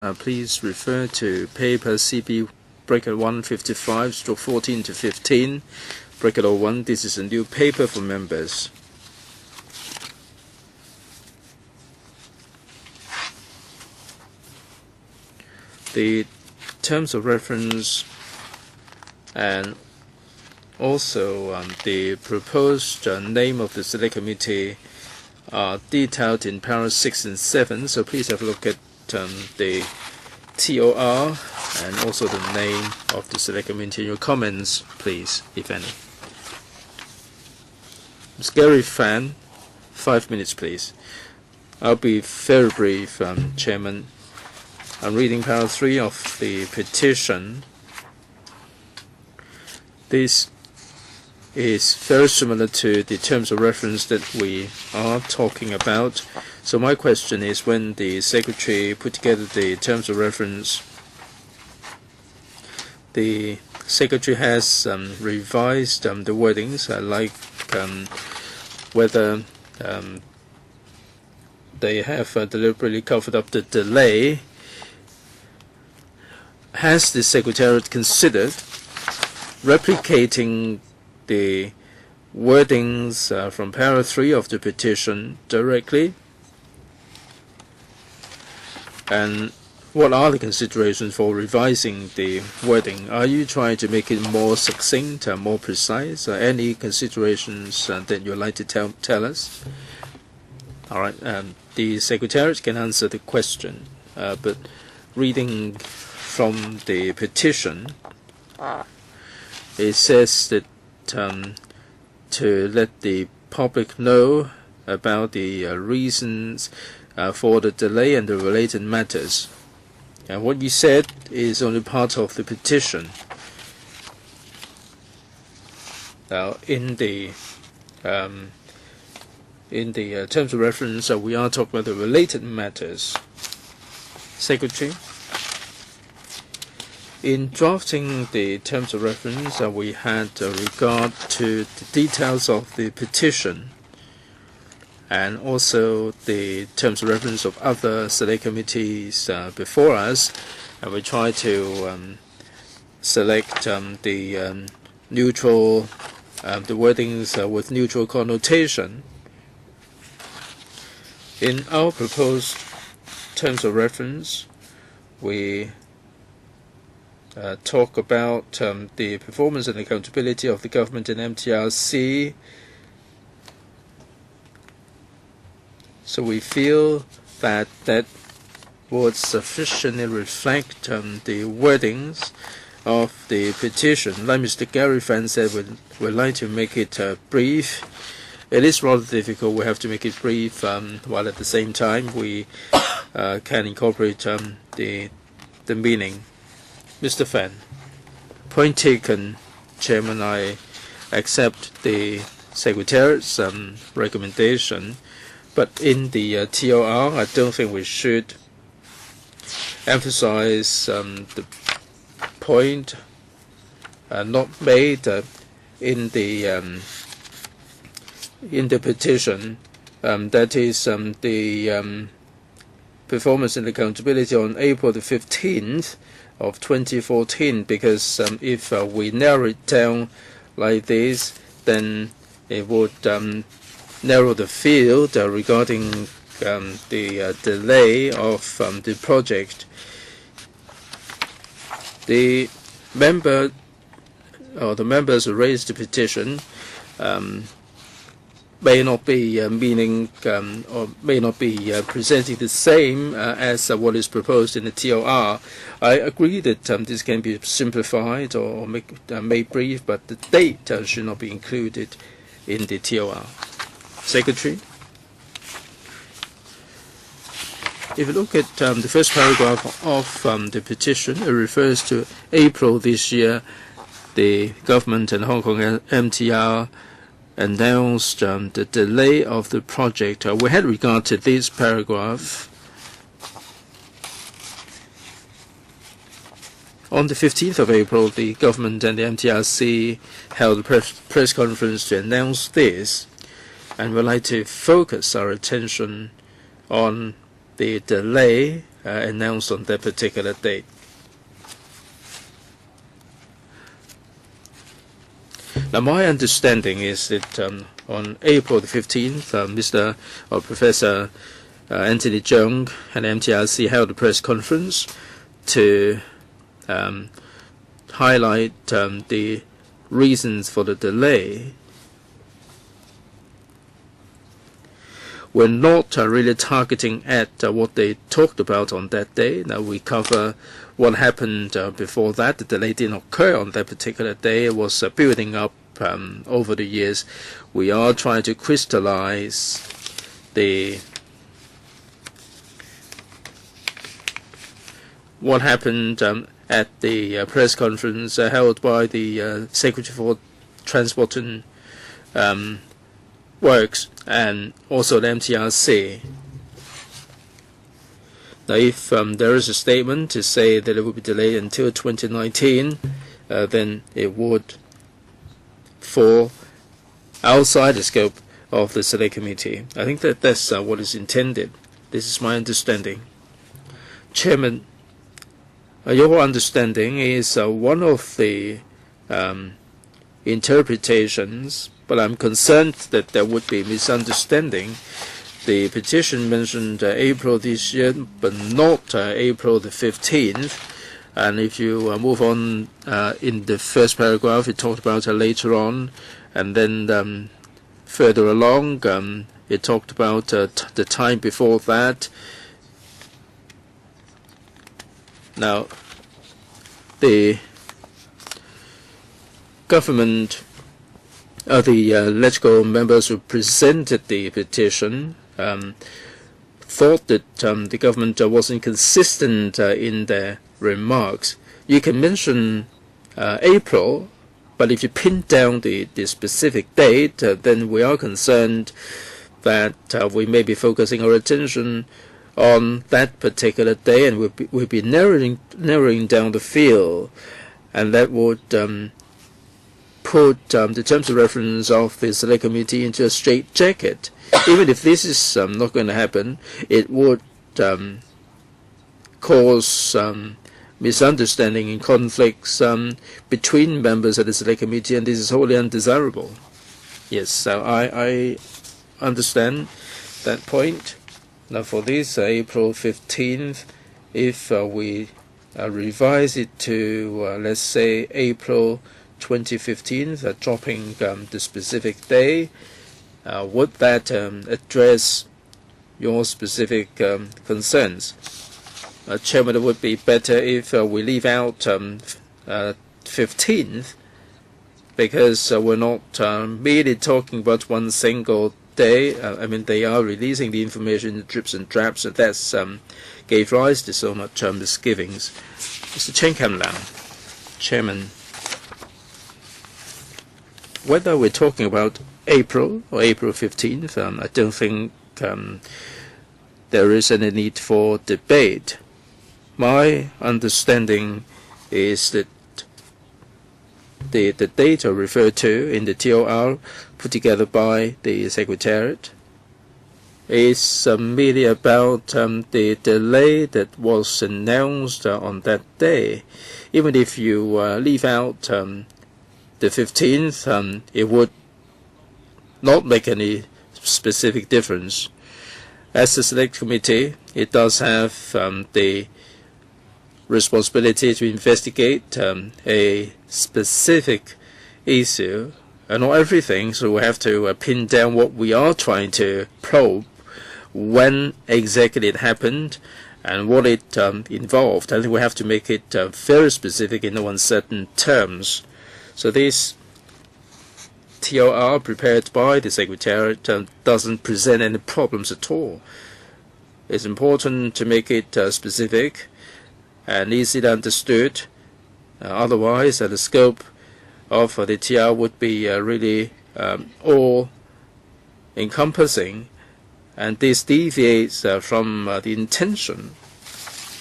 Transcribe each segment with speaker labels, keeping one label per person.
Speaker 1: Please refer to paper CB bracket 155 stroke 14 to 15 bracket 01. This is a new paper for members. The terms of reference and also the proposed name of the Select Committee are detailed in paragraphs 6 and 7, so please have a look at the TOR and also the name of the Select Committee. Your comments, please, if any. Ms. Gary Fan, 5 minutes, please. I'll be very brief, Chairman. I'm reading paragraph 3 of the petition. This is very similar to the terms of reference that we are talking about. So my question is, when the Secretary put together the terms of reference, the Secretary has revised the wordings, like whether they have deliberately covered up the delay. Has the Secretariat considered replicating the wordings from paragraph 3 of the petition directly? And what are the considerations for revising the wording? Are you trying to make it more succinct and more precise? Any considerations that you'd like to tell us? All right, the Secretariat can answer the question, but reading from the petition, it says that to let the public know about the reasons for the delay and the related matters. And what you said is only part of the petition. Now, in the terms of reference, we are talking about the related matters. Secretary, in drafting the terms of reference, we had regard to the details of the petition and also the terms of reference of other select committees before us, and we try to select the neutral, the wordings with neutral connotation. In our proposed terms of reference, we talk about the performance and accountability of the government and MTRC. So we feel that that would sufficiently reflect the wordings of the petition. Like Mr. Gary Fan said, we'd like to make it brief. It is rather difficult. We have to make it brief, while at the same time we can incorporate the meaning. Mr. Fan, point taken, Chairman. I accept the Secretariat's recommendation, but in the TOR, I don't think we should emphasize the point not made in the petition, that is the performance and accountability on April the 15th of 2014, because if we narrow it down like this, then it would narrow the field regarding the delay of the project. The members who raised the petition may not be meaning or may not be presenting the same as what is proposed in the TOR. I agree that this can be simplified or made brief, but the date should not be included in the TOR. Secretary, if you look at the first paragraph of the petition, it refers to April this year. The government and Hong Kong MTR announced the delay of the project. We had regard to this paragraph. On the 15th of April, the government and the MTRC held a press conference to announce this, and we'd like to focus our attention on the delay announced on that particular date. Now, my understanding is that on April the 15th, Professor Anthony Chung and MTRC held a press conference to highlight the reasons for the delay. We're not really targeting at what they talked about on that day. Now, we cover what happened before that. The delay didn't occur on that particular day. It was building up over the years. We are trying to crystallize what happened at the press conference held by the Secretary for Transport and Works and also the MTRC. Now, if there is a statement to say that it will be delayed until 2019, then it would fall outside the scope of the Select Committee. I think that that's what is intended. This is my understanding. Chairman, your understanding is one of the interpretations, but I'm concerned that there would be misunderstanding. The petition mentioned April this year, but not April the 15th. And if you move on in the first paragraph, it talked about later on, and then further along, it talked about the time before that. Now, the government, the legislative members who presented the petition thought that the government wasn't consistent in their remarks. You can mention April, but if you pin down the specific date, then we are concerned that we may be focusing our attention on that particular day, and we'll be narrowing down the field, and that would put the terms of reference of the Select Committee into a straitjacket. Even if this is not going to happen, it would cause misunderstanding and conflicts between members of the Select Committee, and this is wholly undesirable. Yes, so I understand that point. Now, for this April 15th, if we revise it to, let's say, April 2015, dropping the specific day, would that address your specific concerns? Chairman, it would be better if we leave out 15th, because we're not merely talking about one single day. I mean, they are releasing the information in drips and drabs, and that's gave rise to so much misgivings. Mr. Chen Kam-Lam, Chairman, whether we're talking about April or April 15th, I don't think there is any need for debate. My understanding is that the data referred to in the TOR put together by the Secretariat is merely about the delay that was announced on that day. Even if you leave out the 15th, it would not make any specific difference. As the Select Committee, it does have the responsibility to investigate a specific issue, and not everything, so we have to pin down what we are trying to probe, when exactly it happened, and what it involved. I think we have to make it very specific in no uncertain terms. So this TOR prepared by the Secretariat doesn't present any problems at all. It's important to make it specific and easily understood. Otherwise, the scope of the TR would be really all-encompassing, and this deviates from the intention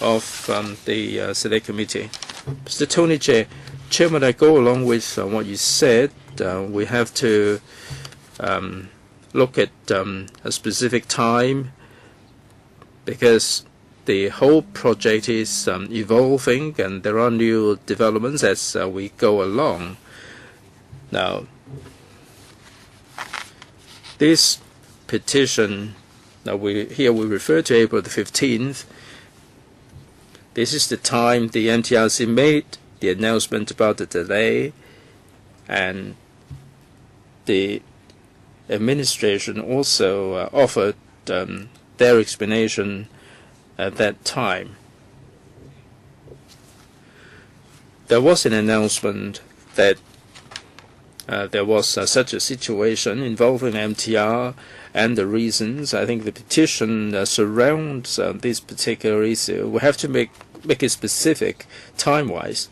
Speaker 1: of the Select Committee. Mr. Tony Che, Chairman, I go along with what you said. We have to look at a specific time, because the whole project is evolving, and there are new developments as we go along. Now, this petition, here we refer to April the 15th. This is the time the MTRC made the announcement about the delay, and the administration also offered their explanation at that time. There was an announcement that there was such a situation involving MTR and the reasons. I think the petition surrounds this particular issue. We have to make it specific time-wise.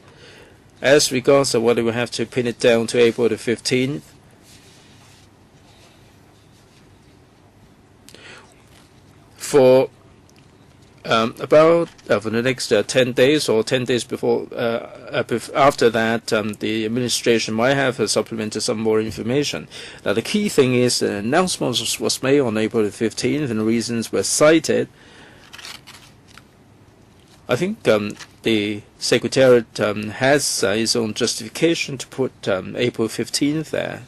Speaker 1: As regards to whether we have to pin it down to April the 15th, for for the next 10 days or 10 days before, after that, the administration might have supplemented some more information. Now, the key thing is the announcement was made on April the 15th, and the reasons were cited. I think the Secretariat has its own justification to put April 15th there.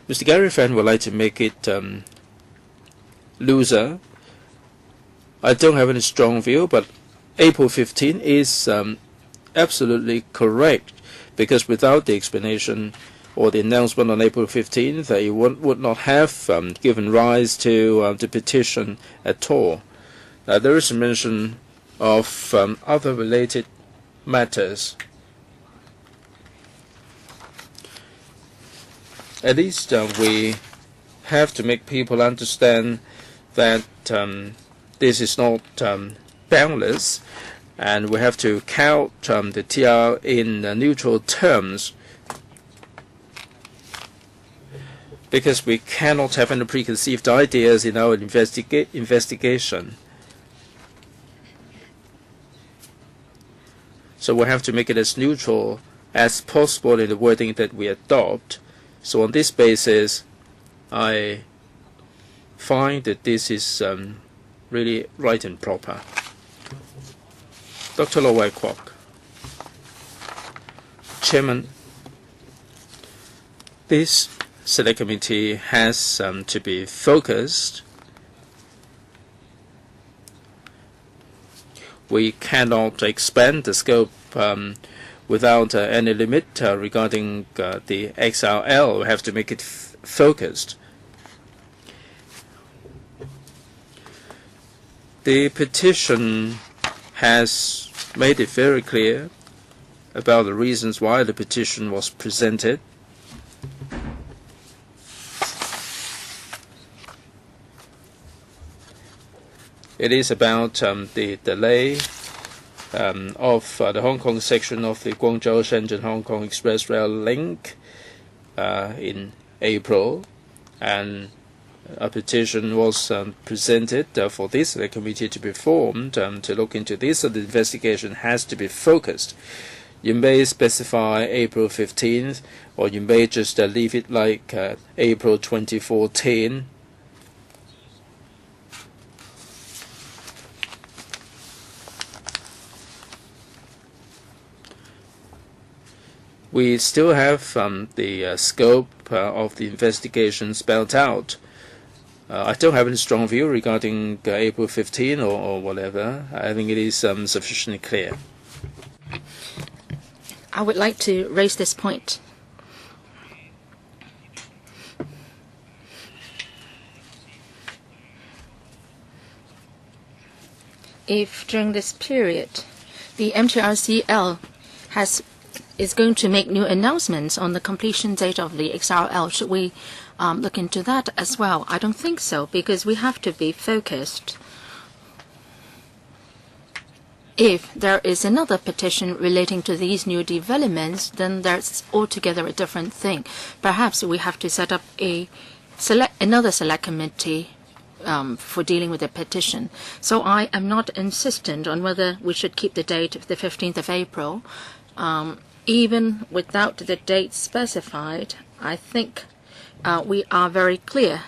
Speaker 1: Mr. Gary Fan would like to make it looser. I don't have any strong view, but April 15 is absolutely correct, because without the explanation or the announcement on April 15th, it would not have given rise to the petition at all. There is a mention of other related matters. At least we have to make people understand that this is not boundless, and we have to count the TR in neutral terms, because we cannot have any preconceived ideas in our investigation. So we have to make it as neutral as possible in the wording that we adopt. So on this basis, I find that this is really right and proper. Dr. Lo Wai Kwok. Chairman, this Select Committee has to be focused. We cannot expand the scope without any limit regarding the XRL. We have to make it focused. The petition has made it very clear about the reasons why the petition was presented. It is about the delay of the Hong Kong section of the Guangzhou-Shenzhen-Hong Kong Express Rail link in April, and a petition was presented for this committee to be formed to look into this, so the investigation has to be focused. You may specify April 15th, or you may just leave it like April 2014. We still have the scope of the investigation spelled out. I don't have any strong view regarding April 15 or whatever. I think it is sufficiently clear.
Speaker 2: I would like to raise this point. If during this period the MTRCL is going to make new announcements on the completion date of the XRL, should we look into that as well? I don't think so, because we have to be focused. If there is another petition relating to these new developments, then that's altogether a different thing. Perhaps we have to set up another select committee for dealing with the petition. So I am not insistent on whether we should keep the date of the 15th of April. Even without the date specified, I think we are very clear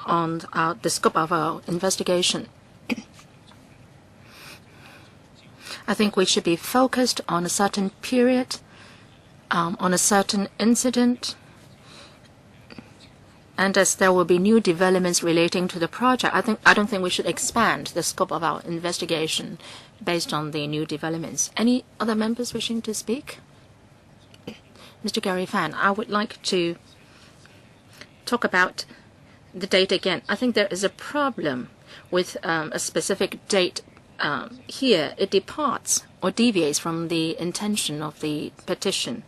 Speaker 2: on the scope of our investigation. I think we should be focused on a certain period, on a certain incident. And as there will be new developments relating to the project, I don't think we should expand the scope of our investigation based on the new developments. Any other members wishing to speak? Mr. Gary Fan, I would like to talk about the date again. I think there is a problem with a specific date here. It departs or deviates from the intention of the petition.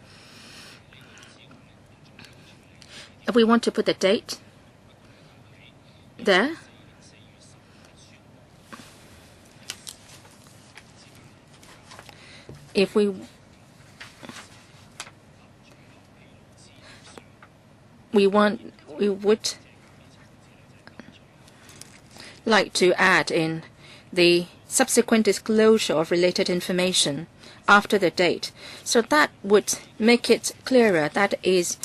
Speaker 2: If we want to put the date there, if we would like to add in the subsequent disclosure of related information after the date. So that would make it clearer. That is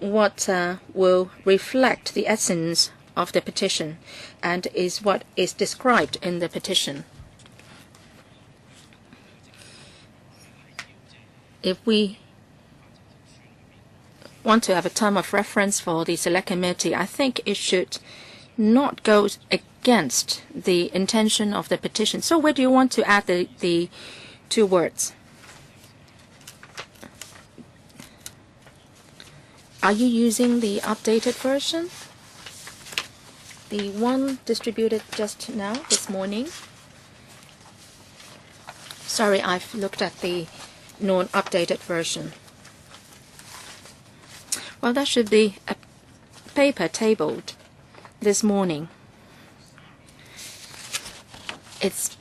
Speaker 2: what will reflect the essence of the petition and is what is described in the petition. If we want to have a term of reference for the Select Committee, I think it should not go against the intention of the petition. So where do you want to add the two words? Are you using the updated version? The one distributed just now, this morning? Sorry, I've looked at the non-updated version. Well, that should be a paper tabled this morning. It's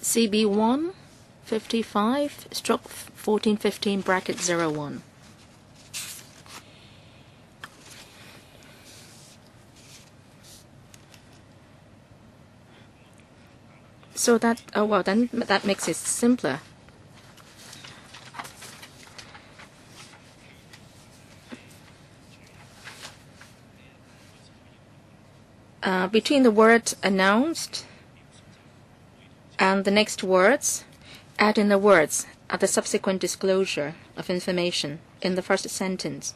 Speaker 2: CB1 55/1415(01). So that, oh well, then that makes it simpler. Between the word announced and the next words, add in the words at the subsequent disclosure of information in the first sentence.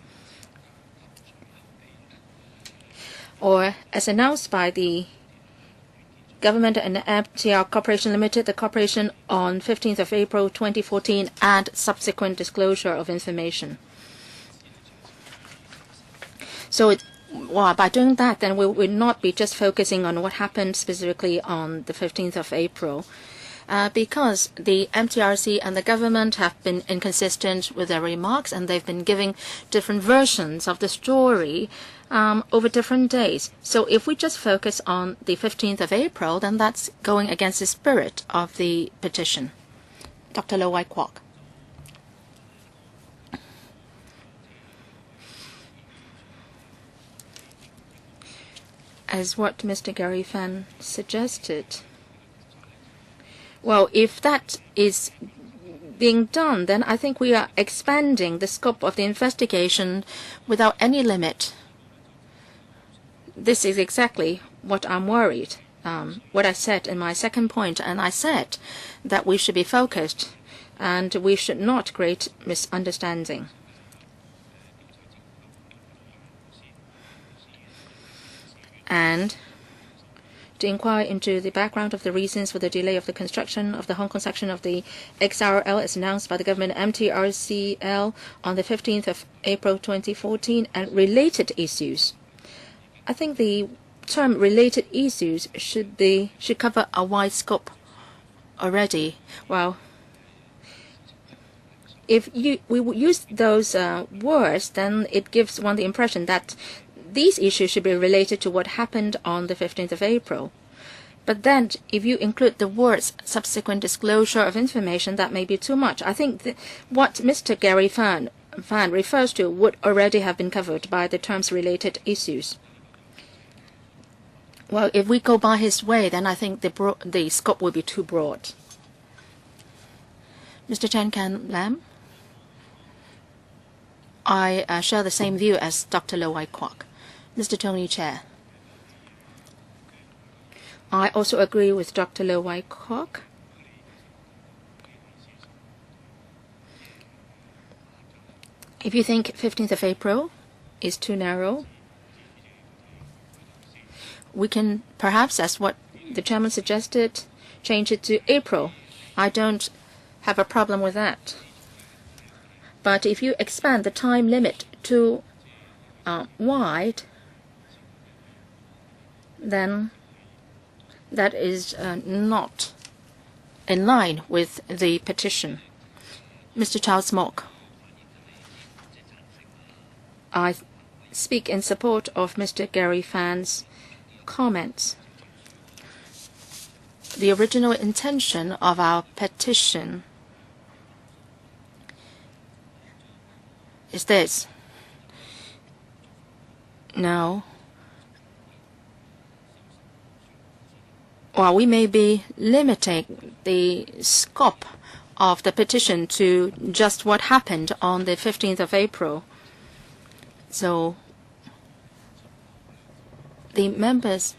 Speaker 2: Or as announced by the Government and MTR Corporation Limited, the corporation on 15th of April 2014, and subsequent disclosure of information. So by doing that, then we will not be just focusing on what happened specifically on the 15th of April, because the MTRC and the government have been inconsistent with their remarks, and they've been giving different versions of the story over different days. So if we just focus on the 15th of April, then that's going against the spirit of the petition. Dr. Lo Wai Kwok. As what Mr. Gary Fan suggested, well, if that is being done, then I think we are expanding the scope of the investigation without any limit. This is exactly what I'm worried, what I said in my second point, and I said that we should be focused and we should not create misunderstanding. And to inquire into the background of the reasons for the delay of the construction of the Hong Kong section of the XRL as announced by the government MTRCL on the 15th of April 2014 and related issues. I think the term related issues should cover a wide scope already. Well, if we use those words, then it gives one the impression that these issues should be related to what happened on the 15th of April. But then, if you include the words subsequent disclosure of information, that may be too much. I think what Mr. Gary Fan refers to would already have been covered by the terms related issues. Well, if we go by his way, then I think the scope will be too broad. Mr. Chen Can Lam, I share the same view as Dr. Lo Wai Kwok. Mr. Tony Chair, I also agree with Dr. Lo Wai Kwok If you think 15th of April is too narrow, we can perhaps, as what the chairman suggested, change it to April. I don't have a problem with that. But if you expand the time limit too wide, then that is not in line with the petition. Mr. Charles Mock, I speak in support of Mr. Gary Fan's comments. The original intention of our petition is this. Now, while we may be limiting the scope of the petition to just what happened on the 15th of April, so the members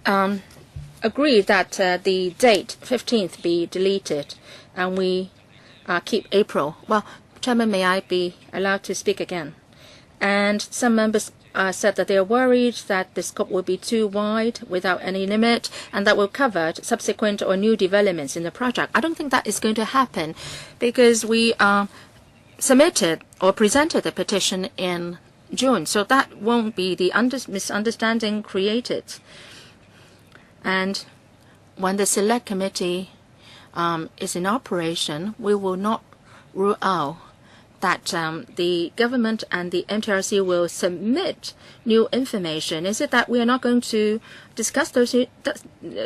Speaker 2: agree that the date 15th be deleted and we keep April. Well, Chairman, may I be allowed to speak again? And some members said that they are worried that the scope will be too wide without any limit and that will cover subsequent or new developments in the project. I don't think that is going to happen because we submitted or presented the petition in June, so that won't be the misunderstanding created. And when the Select Committee is in operation, we will not rule out that the government and the MTRC will submit new information. Is it that we are not going to discuss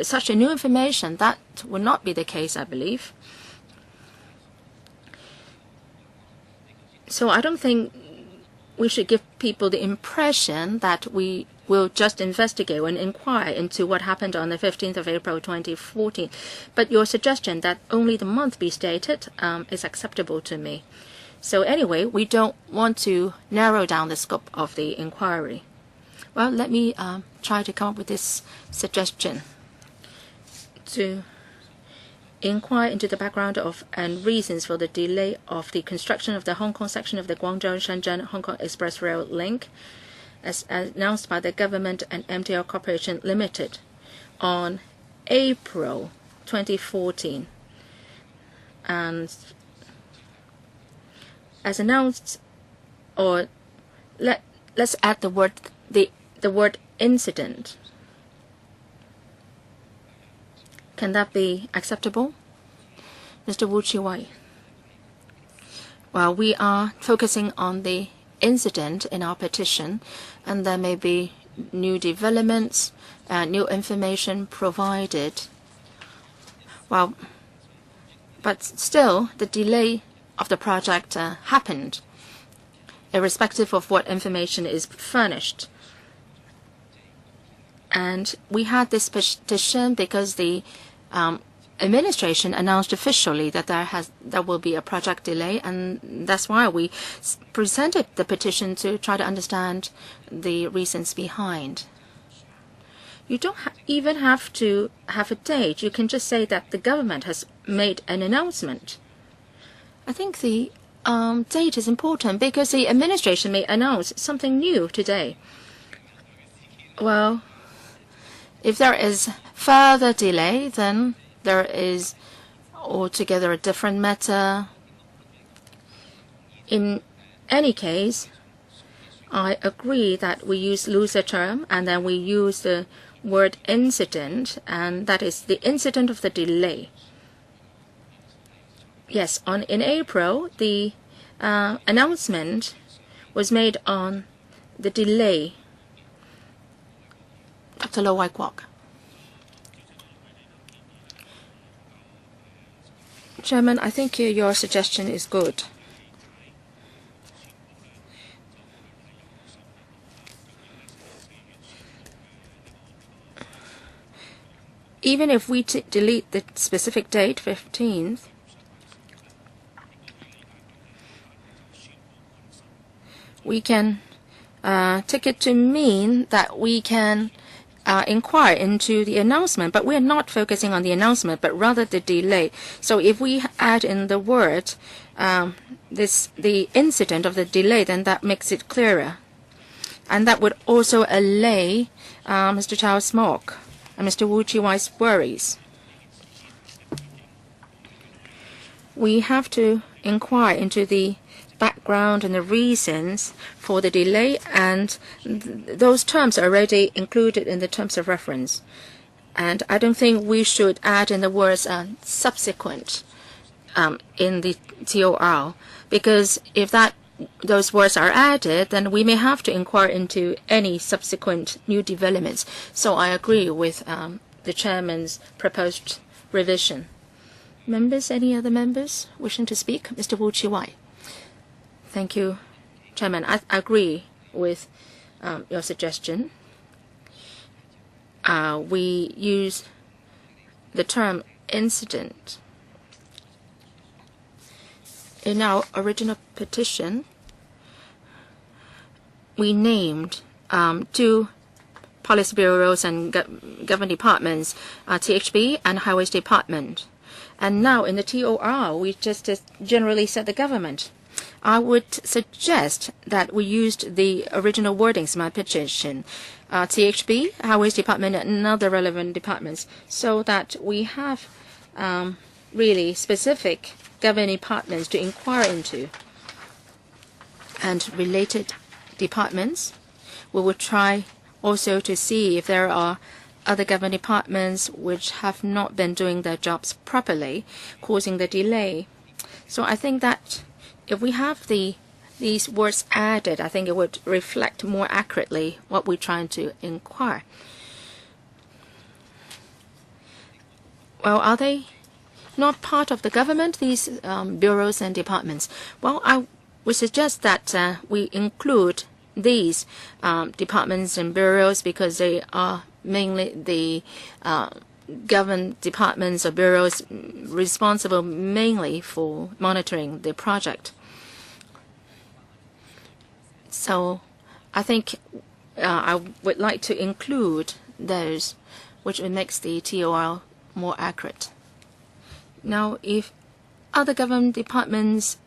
Speaker 2: such a new information? That will not be the case, I believe. So I don't think we should give people the impression that we will just investigate and inquire into what happened on the 15th of April 2014. But your suggestion that only the month be stated is acceptable to me. So anyway, we don't want to narrow down the scope of the inquiry. Well, let me try to come up with this suggestion. To inquire into the background of and reasons for the delay of the construction of the Hong Kong section of the Guangzhou-Shenzhen-Hong Kong Express Rail link, as announced by the government and MTR Corporation Limited on April 2014. And as announced, or let's add the word incident. Can that be acceptable? Mr. Wu Chi-wai. Well, we are focusing on the incident in our petition, and there may be new developments, new information provided. Well, but still, the delay of the project happened, irrespective of what information is furnished. And we had this petition because the administration announced officially that there will be a project delay, and that's why we presented the petition to try to understand the reasons behind. You don't even have to have a date. You can just say that the government has made an announcement. I think the date is important because the administration may announce something new today. Well, if there is further delay, then there is altogether a different matter. In any case, I agree that we use looser term and then we use the word incident, and that is the incident of the delay. Yes, in April, the announcement was made on the delay. Dr. Lo Wai Kwok. Chairman, I think your suggestion is good. Even if we delete the specific date, 15th, we can take it to mean that we can inquire into the announcement, but we're not focusing on the announcement, but rather the delay. So if we add in the word the incident of the delay, then that makes it clearer. And that would also allay Mr. Chao Smok and Mr. Wu Chi-wai's worries. We have to inquire into the background and the reasons for the delay, and those terms are already included in the terms of reference. And I don't think we should add in the words subsequent in the TOR, because if those words are added, then we may have to inquire into any subsequent new developments. So I agree with the chairman's proposed revision. Members, any other members wishing to speak? Mr. Wu Chi-wai. Thank you, Chairman. I agree with your suggestion. We use the term incident. In our original petition, we named 2 policy bureaus and government departments, THB and Highways Department. And now in the TOR, we just generally said the government. I would suggest that we used the original wordings in my petition, THB, Highways Department, and other relevant departments, so that we have really specific government departments to inquire into. And related departments, we will try also to see if there are other government departments which have not been doing their jobs properly, causing the delay. So I think that if we have these words added, I think it would reflect more accurately what we're trying to inquire. Well, are they not part of the government, these bureaus and departments? Well, I would suggest that we include these departments and bureaus because they are mainly the government departments or bureaus responsible mainly for monitoring the project. So I think I would like to include those, which makes the TOR more accurate. Now, if other government departments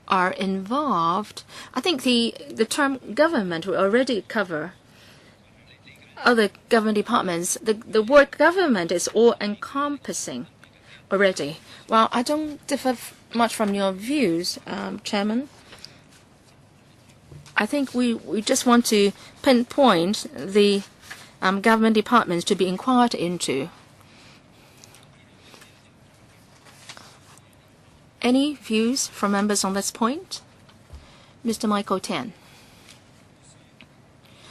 Speaker 2: are involved, I think the term government will already cover other government departments. The word government is all-encompassing already. Well, I don't differ much from your views, Chairman. I think we just want to pinpoint the government departments to be inquired into. Any views from members on this point? Mr. Michael Tan.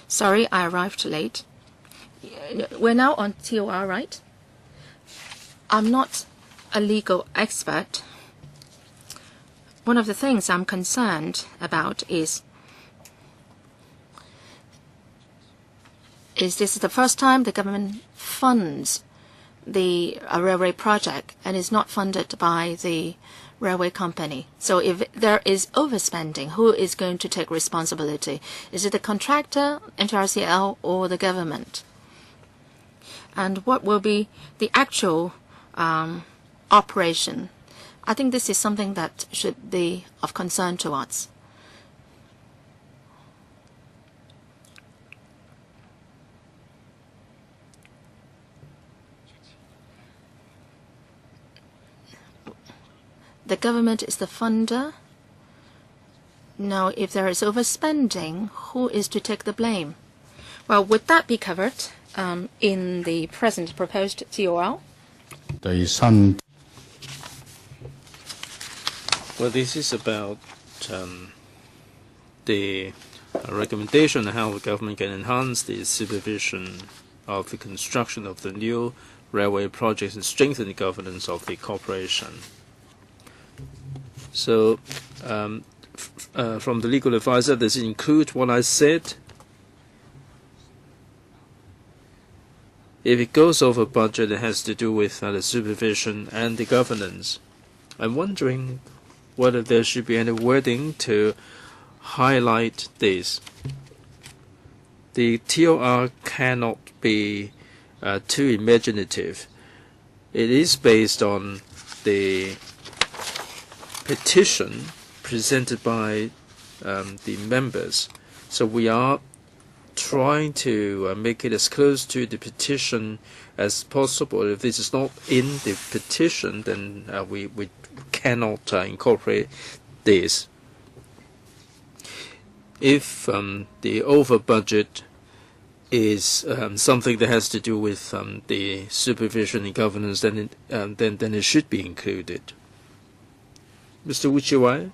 Speaker 2: Sorry, I arrived late. We're now on TOR, right? I'm not a legal expert. One of the things I'm concerned about is this is the first time the government funds the railway project and is not funded by the railway company. So if there is overspending, who is going to take responsibility? Is it the contractor, NTRCL, or the government? And what will be the actual operation? I think this is something that should be of concern to us. The government is the funder. Now, if there is overspending, who is to take the blame? Well, would that be covered in the present proposed TOR?
Speaker 1: Well, this is about the recommendation on how the government can enhance the supervision of the construction of the new railway projects and strengthen the governance of the corporation. So, from the legal advisor, does it include what I said? If it goes over budget, it has to do with the supervision and the governance. I'm wondering whether there should be any wording to highlight this. the TOR cannot be too imaginative. It is based on the petition presented by the members. So we are trying to make it as close to the petition as possible. If this is not in the petition, then we cannot incorporate this. If the over budget is something that has to do with the supervision and governance, then it should be included. Mr. Uchiwai?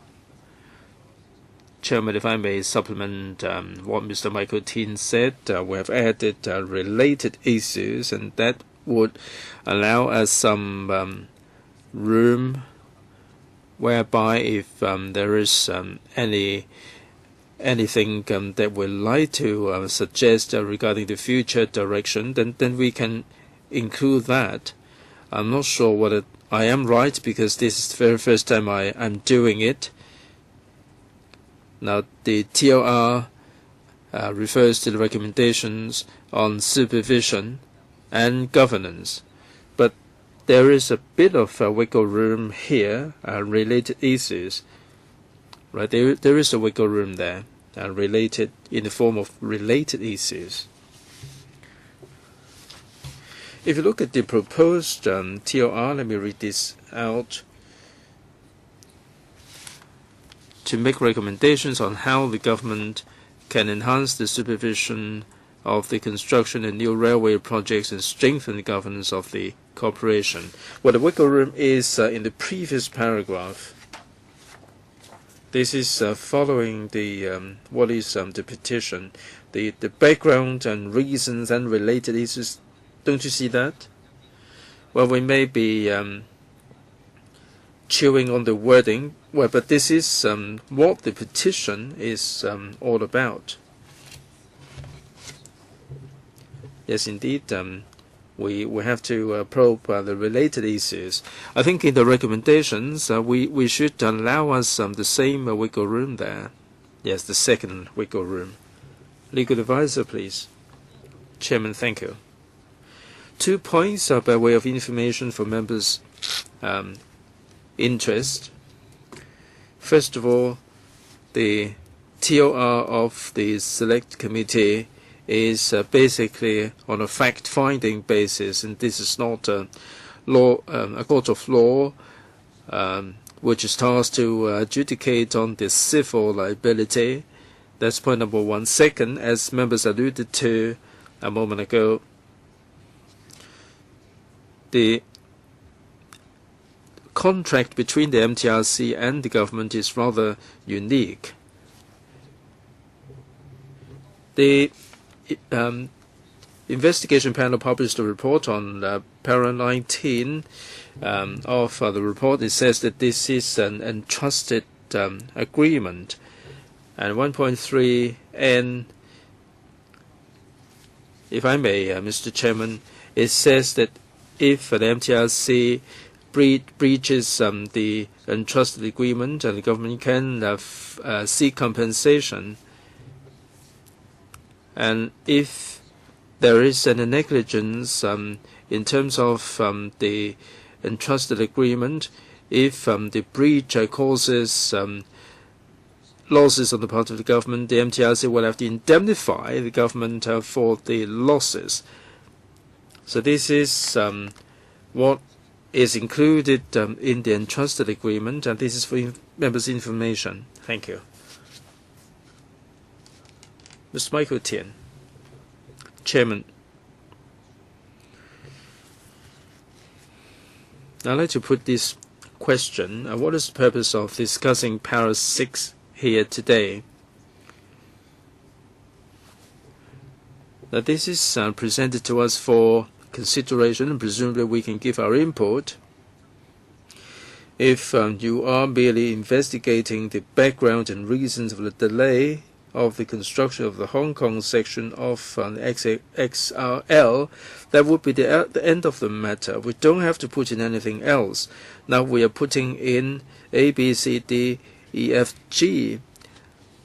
Speaker 1: Chairman, if I may supplement what Mr. Michael Tin said, we have added related issues, and that would allow us some room whereby if there is anything that we'd like to suggest regarding the future direction, then we can include that. I'm not sure whether I am right, because this is the very first time I'm doing it. Now, the TOR refers to the recommendations on supervision and governance, but there is a bit of wiggle room here, related issues. Right, there is a wiggle room there, related in the form of related issues. If you look at the proposed TOR, let me read this out. To make recommendations on how the government can enhance the supervision of the construction of new railway projects and strengthen the governance of the corporation. Well, the wiggle room is in the previous paragraph. This is following the what is the petition, the background and reasons and related issues. Don't you see that? Well, we may be chewing on the wording, well, but this is what the petition is all about. Yes, indeed, we have to probe the related issues. I think in the recommendations, we should allow us the same wiggle room there. Yes, the second wiggle room. Legal advisor, please. Chairman, thank you. 2 points by way of information for members' interest. First of all, the TOR of the Select Committee is basically on a fact-finding basis, and this is not a court of law which is tasked to adjudicate on the civil liability. That's point number one. Second, as members alluded to a moment ago, the contract between the MTRC and the government is rather unique. The investigation panel published a report on para 19 of the report. It says that this is an entrusted agreement, and 1.3n, if I may, Mr. Chairman, it says that if the MTRC breaches the entrusted agreement, and the government can seek compensation. And if there is any negligence in terms of the entrusted agreement, if the breach causes losses on the part of the government, the MTRC will have to indemnify the government for the losses. So this is what is included in the entrusted agreement, and this is for members' information. Thank you. Mr. Michael Tian, Chairman. I'd like to put this question. What is the purpose of discussing para 6 here today? Now, this is presented to us for consideration, and presumably we can give our input. If you are merely investigating the background and reasons of the delay of the construction of the Hong Kong section of XRL, that would be the end of the matter. We don't have to put in anything else. Now we are putting in A, B, C, D, E, F, G.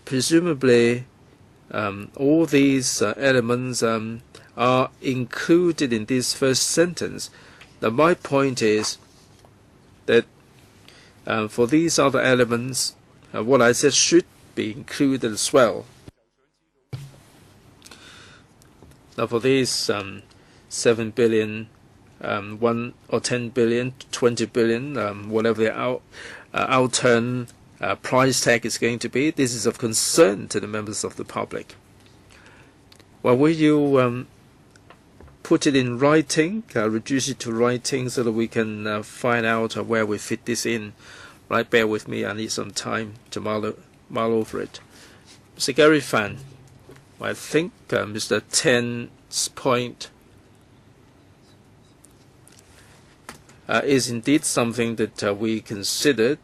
Speaker 1: Presumably all these elements are included in this first sentence. Now, my point is that for these other elements, what I said should be included as well. Now, for these 7 billion, 1 or 10 billion, 20 billion, whatever the outturn price tag is going to be, this is of concern to the members of the public. Well, will you put it in writing, reduce it to writing so that we can find out where we fit this in? Right, bear with me, I need some time to mull over it. Mr. Gary Fan, I think Mr. Ten's point is indeed something that we considered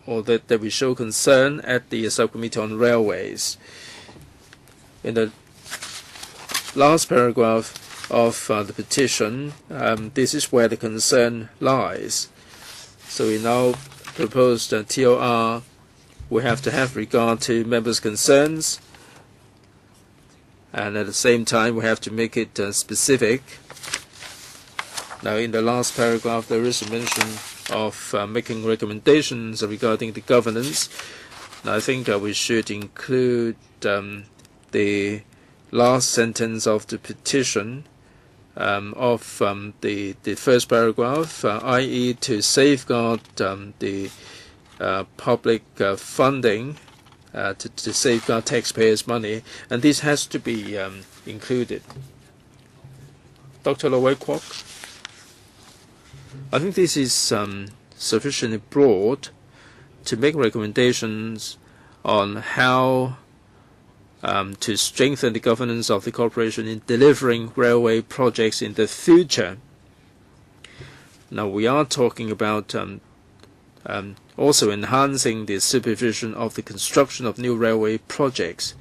Speaker 1: or that we show concern at the Subcommittee on Railways. In the last paragraph of the petition, this is where the concern lies. So we now propose TOR. We have to have regard to members' concerns, and at the same time we have to make it specific. Now, in the last paragraph, there is a mention of making recommendations regarding the governance. Now, I think we should include the last sentence of the petition of the first paragraph, i.e. to safeguard the public funding, to safeguard taxpayers' money, and this has to be included. Dr. Lo Wai Kwok? I think this is sufficiently broad to make recommendations on how to strengthen the governance of the corporation in delivering railway projects in the future. Now, we are talking about also enhancing the supervision of the construction of new railway projects,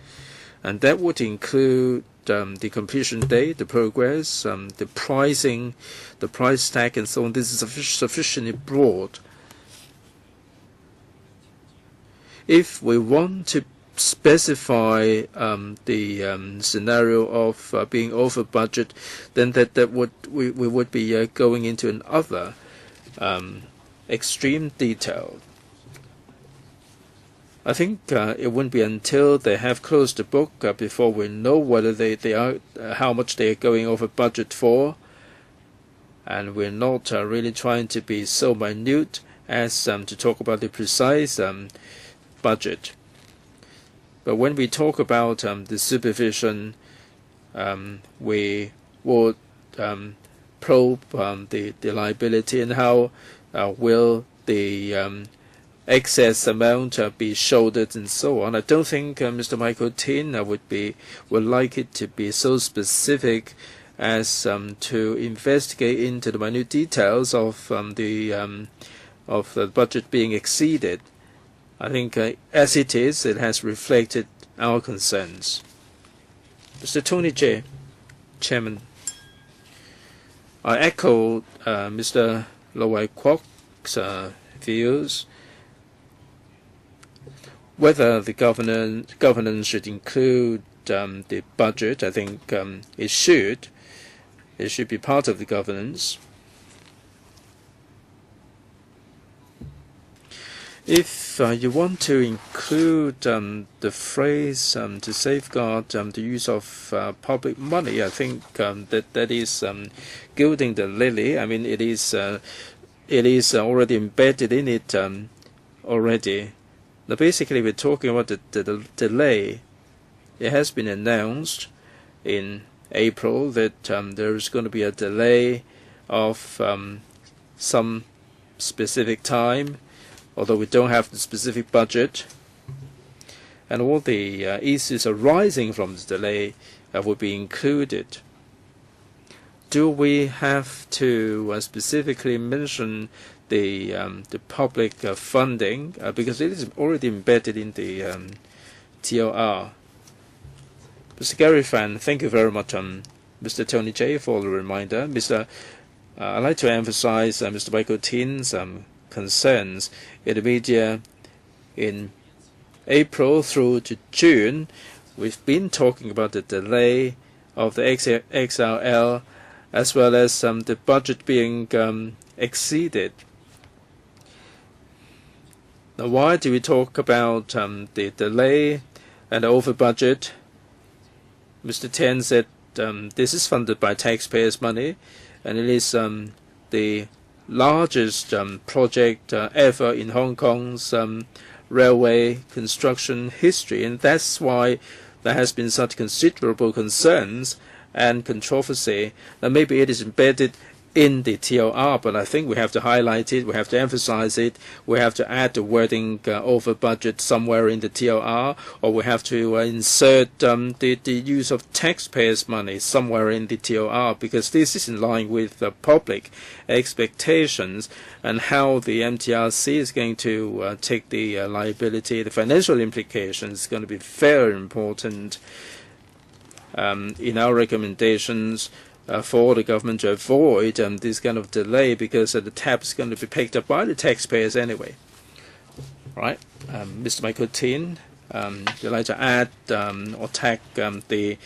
Speaker 1: and that would include the completion date, the progress, the pricing, the price tag, and so on. This is sufficiently broad. If we want to specify the scenario of being over budget, then we would be going into another extreme detail. I think it wouldn't be until they have closed the book before we know whether they are how much they are going over budget for, and we're not really trying to be so minute as to talk about the precise budget. But when we talk about the supervision, we would probe the liability and how will the excess amount be shouldered and so on. I don't think Mr. Michael Tin would like it to be so specific as to investigate into the minute details of the budget being exceeded. I think as it is, it has reflected our concerns. Mr. Tony J, Chairman, I echo Mr. Lo Wai Kwok's views. Whether the governance should include the budget, I think it should. It should be part of the governance. If you want to include the phrase to safeguard the use of public money, I think that is gilding the lily. I mean, it is already embedded in it already. Now, basically, we're talking about the delay. It has been announced in April that there is going to be a delay of some specific time, although we don't have the specific budget. And all the issues arising from the delay will be included. Do we have to specifically mention the public funding because it is already embedded in the TOR? Mr. Gary Fan, thank you very much, Mr. Tony J, for the reminder. I'd like to emphasize Mr. Michael Tin's concerns in the media in April through to June. we've been talking about the delay of the XRL as well as the budget being exceeded. Now, why do we talk about the delay and over budget? Mr. Tian said this is funded by taxpayers' money, and it is the largest project ever in Hong Kong's railway construction history, and that's why there has been such considerable concerns and controversy. Now, maybe it is embedded in the TOR, but I think we have to highlight it, we have to emphasize it, we have to add the wording over budget somewhere in the TOR, or we have to insert the use of taxpayers' money somewhere in the TOR, because this is in line with the public expectations and how the MTRC is going to take the liability. The financial implications is going to be very important in our recommendations for the government to avoid this kind of delay, because the tab is going to be picked up by the taxpayers anyway. Right, Mr. Michael Tin, you'd like to add or tag the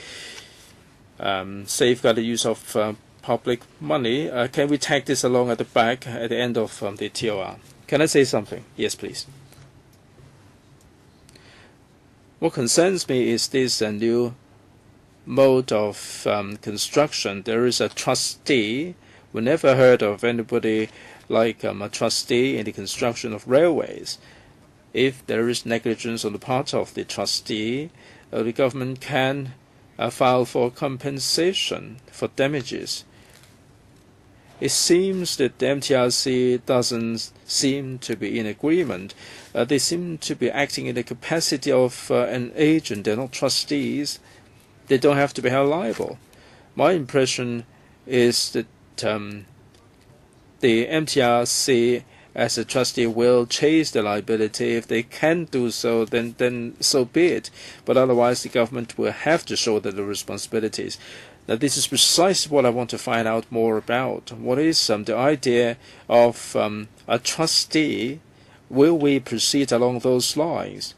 Speaker 1: safeguard the use of public money. Can we tag this along at the back at the end of the TOR? Can I say something? Yes, please. What concerns me is this new mode of construction. There is a trustee. We never heard of anybody like a trustee in the construction of railways. If there is negligence on the part of the trustee, the government can file for compensation for damages. It seems that the MTRC doesn't seem to be in agreement. They seem to be acting in the capacity of an agent. They're not trustees. They don't have to be held liable. My impression is that the MTRC as a trustee will chase the liability. If they can do so, then so be it. But otherwise, the government will have to shoulder the responsibilities. Now, this is precisely what I want to find out more about. What is the idea of a trustee? Will we proceed along those lines?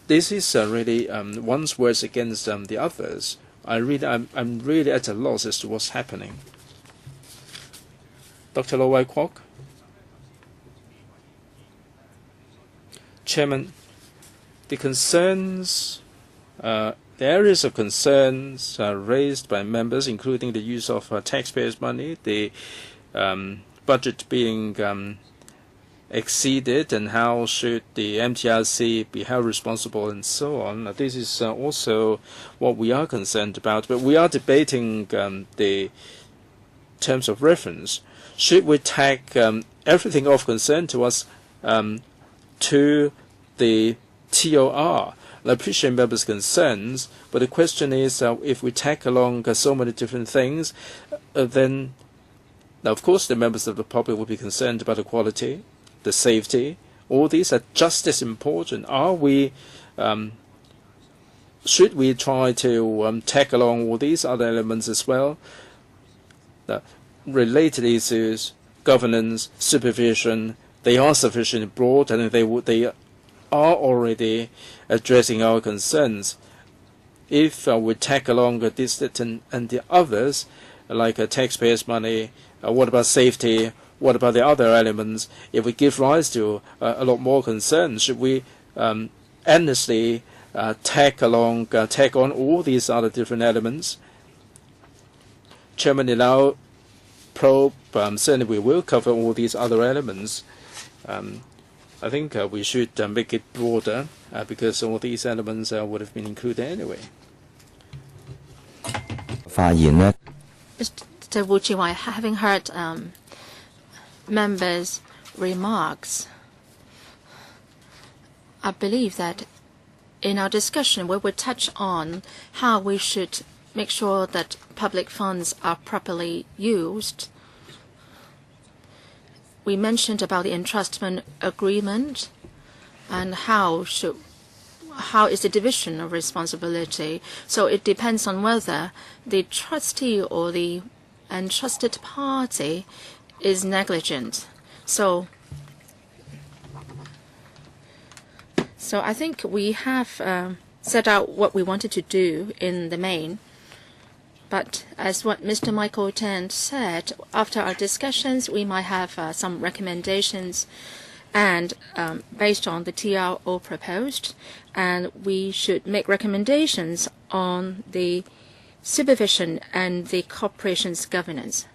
Speaker 1: This is really one's words against the others. I'm really at a loss as to what's happening. Dr. Lo Wai Kwok. Chairman, the concerns, the areas of concerns raised by members, including the use of taxpayers' money, the budget being exceeded, and how should the MTRC be held responsible, and so on. This is also what we are concerned about, but we are debating the terms of reference. Should we tag everything of concern to us to the TOR? I appreciate members' concerns, but the question is, if we tag along so many different things, then, now of course the members of the public will be concerned about the quality, the safety. All these are just as important. Are we, should we try to tag along all these other elements as well? Related issues, governance, supervision, they are sufficiently broad, and they are already addressing our concerns. If we tag along this and the others, like taxpayers' money, what about safety? What about the other elements? If we give rise to a lot more concerns, should we endlessly tag on all these other different elements? Chairman, in our probe, certainly we will cover all these other elements. I think we should make it broader because all these elements would have been included anyway.
Speaker 2: Mr. Wu Chi-wai, having heard members' remarks, I believe that in our discussion we will touch on how we should make sure that public funds are properly used. We mentioned about the entrustment agreement and how is the division of responsibility. So it depends on whether the trustee or the entrusted party is negligent. So I think we have set out what we wanted to do in the main. But as what Mr. Michael Tan said, after our discussions, we might have some recommendations, and based on the TRO proposed, and we should make recommendations on the supervision and the corporation's governance.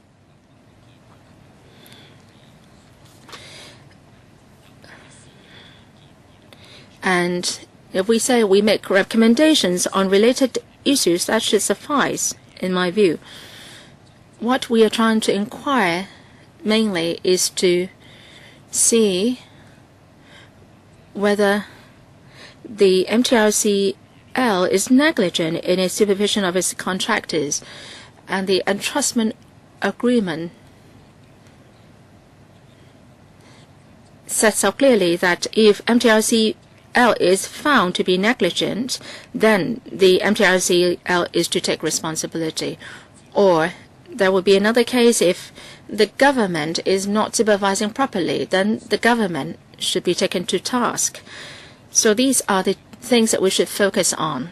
Speaker 2: And if we say we make recommendations on related issues, that should suffice, in my view. What we are trying to inquire mainly is to see whether the MTRCL is negligent in its supervision of its contractors, and the entrustment agreement sets out clearly that if MTRCL is found to be negligent, then the MTRCL is to take responsibility. Or there will be another case if the government is not supervising properly, then the government should be taken to task. So these are the things that we should focus on.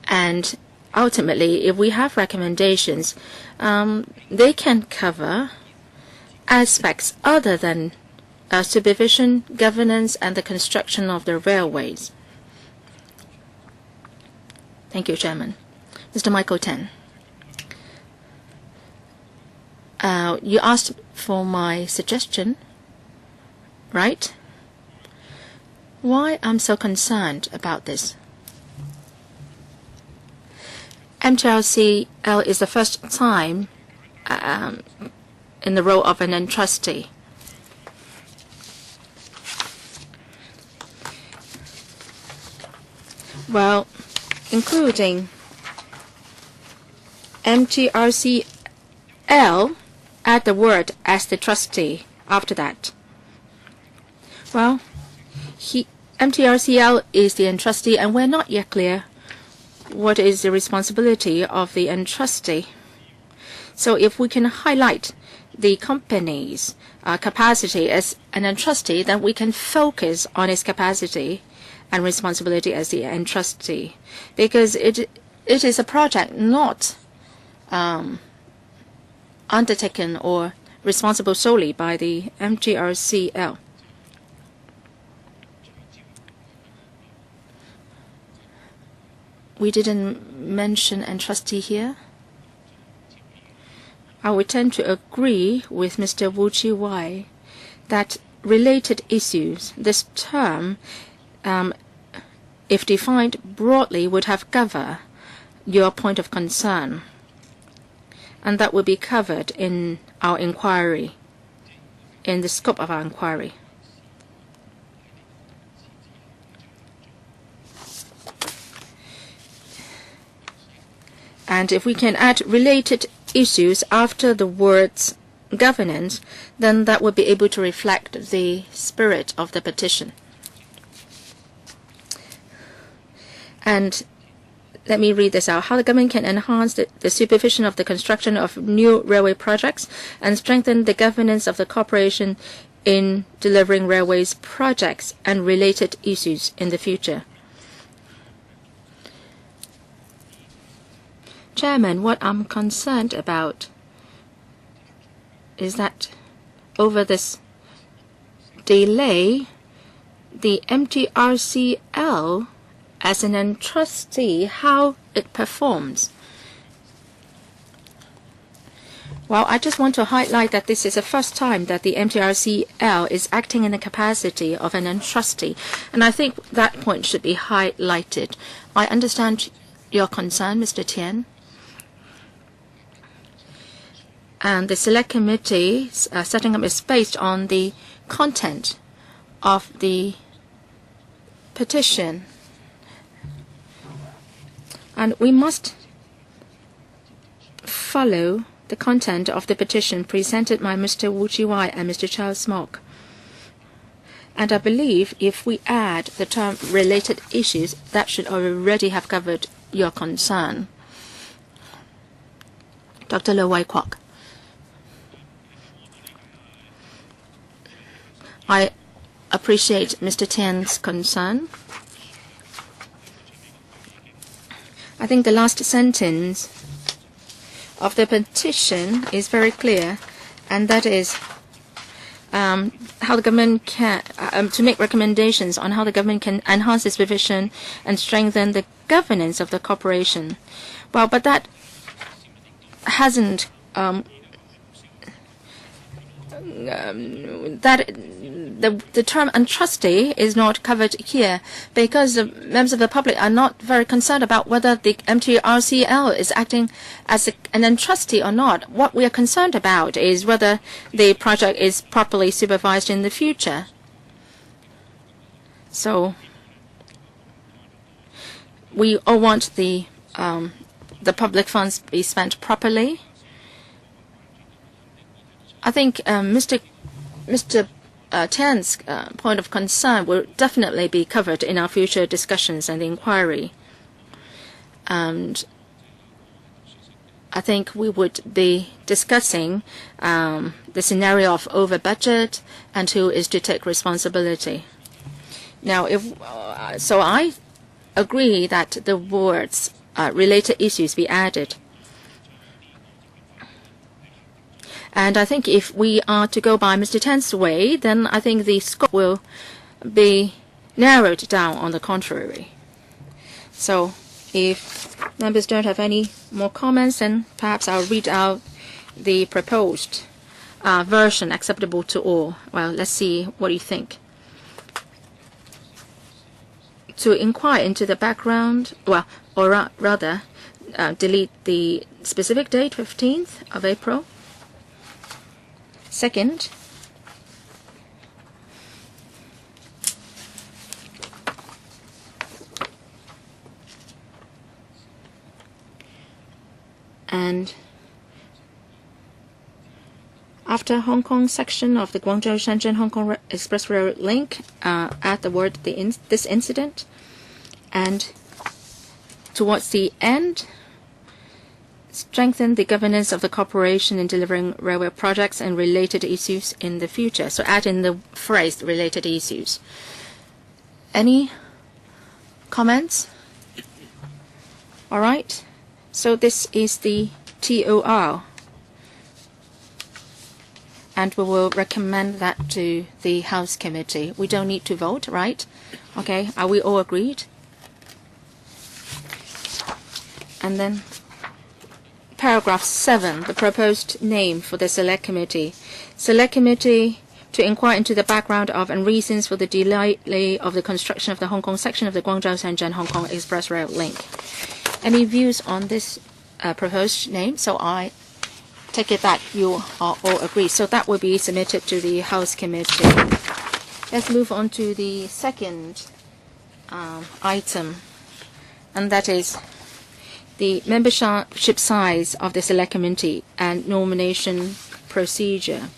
Speaker 2: And ultimately, if we have recommendations, they can cover aspects other than supervision, governance, and the construction of the railways. Thank you, Chairman. Mr. Michael Tan. You asked for my suggestion, right? Why I'm so concerned about this? MTRCL is the first time in the role of an entrustee. Well, including MTRCL, add the word as the trustee after that. Well, MTRCL is the entrustee, and we're not yet clear what is the responsibility of the entrustee. So if we can highlight the company's capacity as an entrustee, then we can focus on its capacity and responsibility as the entrustee, because it is a project not undertaken or responsible solely by the MTRCL. We didn't mention entrustee here. I would tend to agree with Mr. Wu Chi-wai that related issues, this term, if defined broadly, would have covered your point of concern, and that would be covered in our inquiry, in the scope of our inquiry. And if we can add related issues after the words governance, then that would be able to reflect the spirit of the petition. And let me read this out. How the government can enhance the supervision of the construction of new railway projects and strengthen the governance of the corporation in delivering railways projects and related issues in the future. Chairman, what I'm concerned about is that over this delay, the MTRCL as an entrustee, how it performs. Well, I just want to highlight that this is the first time that the MTRCL is acting in the capacity of an entrustee, and I think that point should be highlighted. I understand your concern, Mr. Tian. And the Select Committee setting up is based on the content of the petition. And we must follow the content of the petition presented by Mr. Wu Chi-wai and Mr. Charles Smock. And I believe if we add the term related issues, that should already have covered your concern. Dr. Lo Wai Kwok. I appreciate Mr. Tian's concern. I think the last sentence of the petition is very clear, and that is how the government can to make recommendations on how the government can enhance its supervision and strengthen the governance of the corporation. Well, but that hasn't the term untrustee is not covered here because the members of the public are not very concerned about whether the MTRCL is acting as an untrustee or not. What we are concerned about is whether the project is properly supervised in the future. So we all want the public funds be spent properly. I think Mr. Tian's point of concern will definitely be covered in our future discussions and inquiry. And I think we would be discussing the scenario of over budget and who is to take responsibility. Now, so I agree that the words related issues be added. And I think if we are to go by Mr. Tan's way, then I think the scope will be narrowed down on the contrary. So if members don't have any more comments, then perhaps I'll read out the proposed version acceptable to all. Well, let's see what you think. To inquire into the background, well, or rather, delete the specific date, 15th of April. Second, and after Hong Kong section of the Guangzhou-Shenzhen-Hong Kong Express Rail link, add the word this incident, and towards the end, strengthen the governance of the corporation in delivering railway projects and related issues in the future. So add in the phrase related issues. Any comments? All right. So this is the TOR. And we will recommend that to the House Committee. We don't need to vote, right? Okay. Are we all agreed? And then Paragraph 7, the proposed name for the Select Committee. Select Committee to inquire into the background of and reasons for the delay of the construction of the Hong Kong section of the Guangzhou-Shenzhen-Hong Kong Express Rail link. Any views on this proposed name? So I take it that you are all agree. So that will be submitted to the House Committee. Let's move on to the second item, and that is the membership size of the Select Committee and nomination procedure.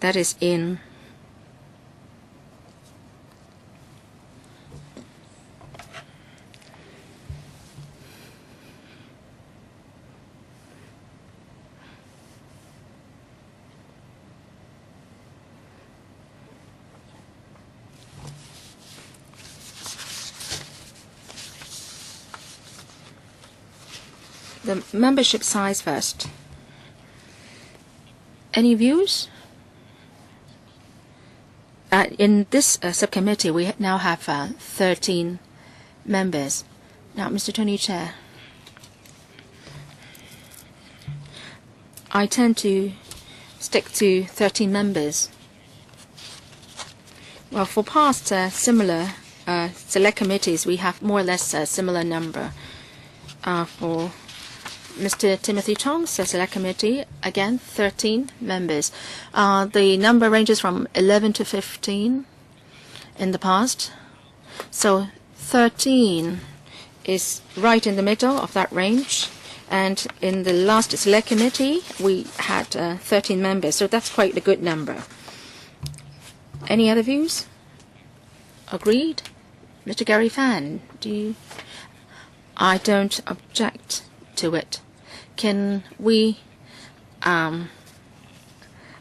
Speaker 2: That is in the membership size first. Any views? In this subcommittee, we now have 13 members. Now, Mr. Tony Chair, I tend to stick to 13 members. Well, for past similar select committees, we have more or less a similar number. For Mr. Timothy Chong's Select Committee, again, 13 members. The number ranges from 11 to 15 in the past. So 13 is right in the middle of that range. And in the last Select Committee, we had 13 members. So that's quite a good number. Any other views? Agreed? Mr. Gary Fan, do you? I don't object to it. Can we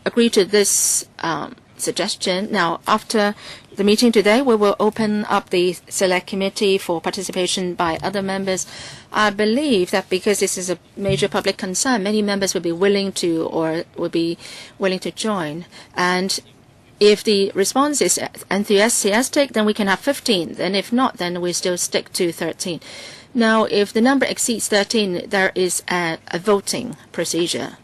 Speaker 2: agree to this suggestion. Now, after the meeting today, we will open up the Select Committee for participation by other members. I believe that because this is a major public concern, many members will be willing to join. And if the response is enthusiastic, then we can have 15. And if not, then we still stick to 13. Now, if the number exceeds 13, there is a voting procedure.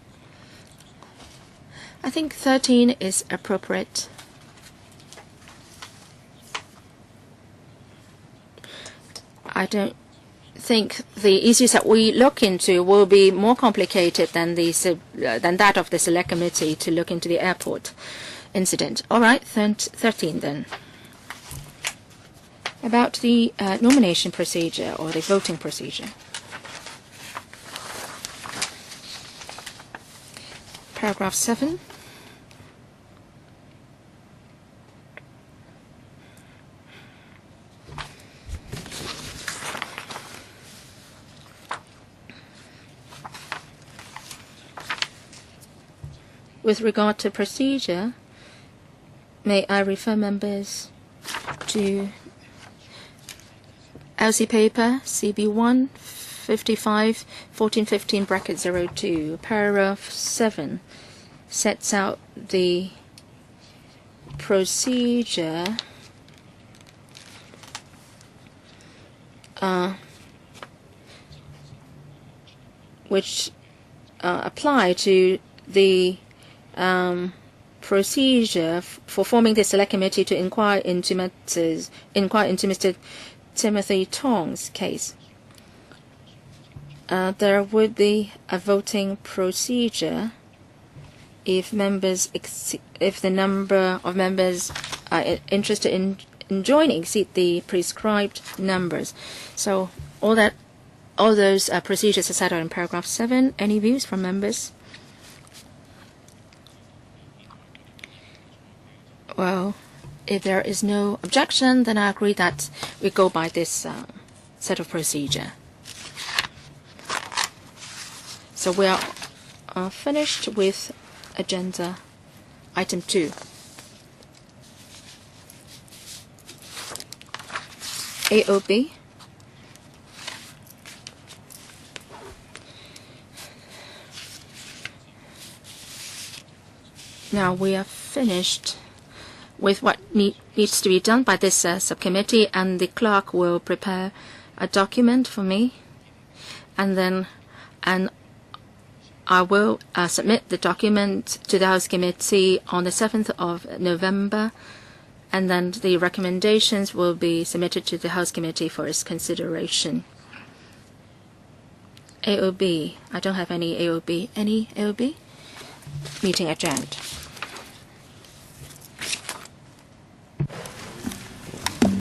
Speaker 2: I think 13 is appropriate. I don't think the issues that we look into will be more complicated than that of the Select Committee to look into the airport incident. All right, 13 then. About the nomination procedure or the voting procedure. Paragraph 7. With regard to procedure, may I refer members to LC paper CB1 55 1415(02). Paragraph 7 sets out the procedure which apply to the procedure for forming the Select Committee to inquire into Mr. Timothy Tong's case. There would be a voting procedure if the number of members interested in joining exceed the prescribed numbers. So all those procedures are set out in paragraph 7. Any views from members? Well, if there is no objection, then I agree that we go by this set of procedure. So we are finished with agenda item 2. AOB. Now we are finished with what needs to be done by this subcommittee, and the clerk will prepare a document for me, and I will submit the document to the House Committee on the 7th of November, and then the recommendations will be submitted to the House Committee for its consideration. AOB. I don't have any AOB. Any AOB? Meeting adjourned.